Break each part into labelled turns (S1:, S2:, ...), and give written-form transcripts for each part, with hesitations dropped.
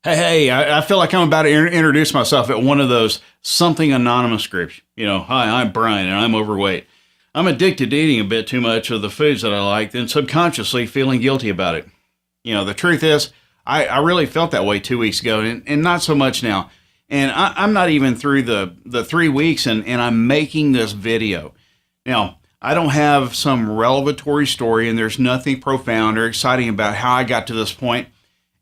S1: Hey, I feel like I'm about to introduce myself at one of those something anonymous groups. Hi, I'm Brian and I'm overweight. I'm addicted to eating a bit too much of the foods that I like, then subconsciously feeling guilty about it. The truth is, I really felt that way 2 weeks ago and not so much now. And I'm not even through the 3 weeks and I'm making this video. Now, I don't have some revelatory story and there's nothing profound or exciting about how I got to this point.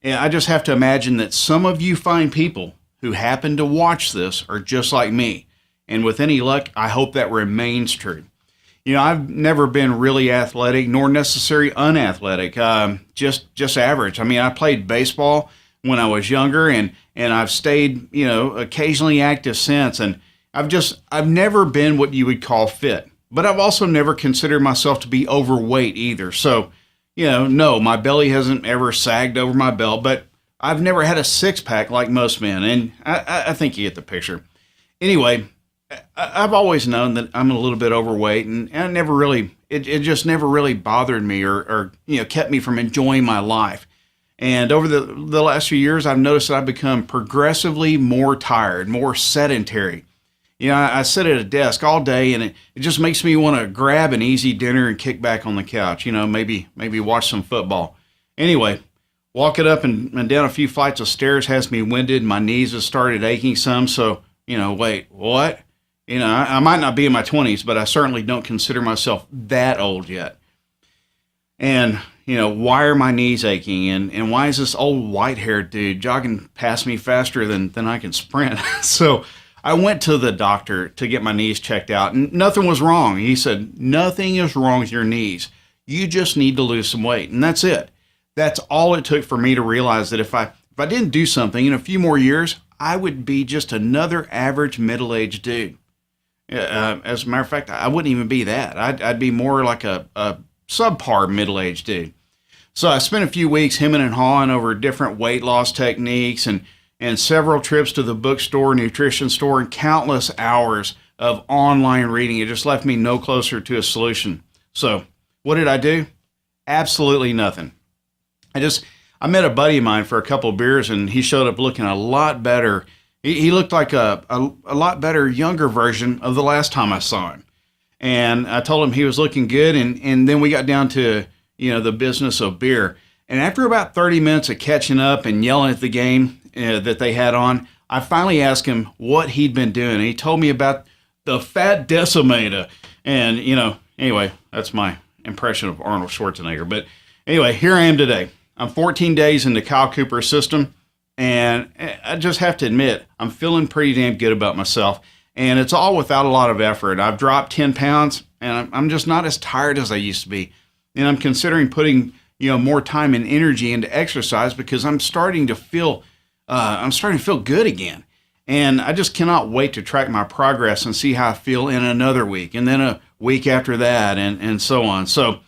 S1: And I just have to imagine that some of you fine people who happen to watch this are just like me. And with any luck, I hope that remains true. I've never been really athletic, nor necessarily unathletic, just average. I mean, I played baseball when I was younger, and I've stayed, occasionally active since. And I've never been what you would call fit, but I've also never considered myself to be overweight either. So, no, my belly hasn't ever sagged over my belt, but I've never had a six-pack like most men, and I think you get the picture. Anyway, I've always known that I'm a little bit overweight, and I never really, it just never really bothered me or kept me from enjoying my life. And over the last few years, I've noticed that I've become progressively more tired, more sedentary. I sit at a desk all day, and it just makes me want to grab an easy dinner and kick back on the couch, maybe watch some football. Anyway, walking up and down a few flights of stairs has me winded. My knees have started aching some. So, wait, what? I might not be in my 20s, but I certainly don't consider myself that old yet. And, why are my knees aching? And why is this old white-haired dude jogging past me faster than I can sprint? So I went to the doctor to get my knees checked out, and nothing was wrong. He said, nothing is wrong with your knees. You just need to lose some weight, and that's it. That's all it took for me to realize that if I didn't do something in a few more years, I would be just another average middle-aged dude. As a matter of fact, I wouldn't even be that. I'd be more like a subpar middle-aged dude. So I spent a few weeks hemming and hawing over different weight loss techniques and several trips to the bookstore, nutrition store, and countless hours of online reading. It just left me no closer to a solution. So what did I do? Absolutely nothing. I met a buddy of mine for a couple of beers, and he showed up looking a lot better. He looked like a lot better, younger version of the last time I saw him. And I told him he was looking good, and then we got down to, the business of beer. And after about 30 minutes of catching up and yelling at the game that they had on, I finally asked him what he'd been doing. And he told me about the fat Decimator. And, anyway, that's my impression of Arnold Schwarzenegger. But anyway, here I am today. I'm 14 days into Kyle Cooper's system. And I just have to admit, I'm feeling pretty damn good about myself. And it's all without a lot of effort. I've dropped 10 pounds, and I'm just not as tired as I used to be. And I'm considering putting, more time and energy into exercise because I'm starting to feel good again. And I just cannot wait to track my progress and see how I feel in another week, and then a week after that, and so on. So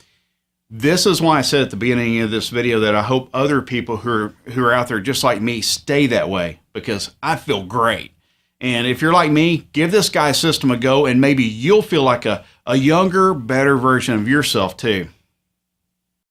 S1: this is why I said at the beginning of this video that I hope other people who are out there just like me stay that way, because I feel great. And if you're like me, give this guy's system a go, and maybe you'll feel like a younger, better version of yourself too.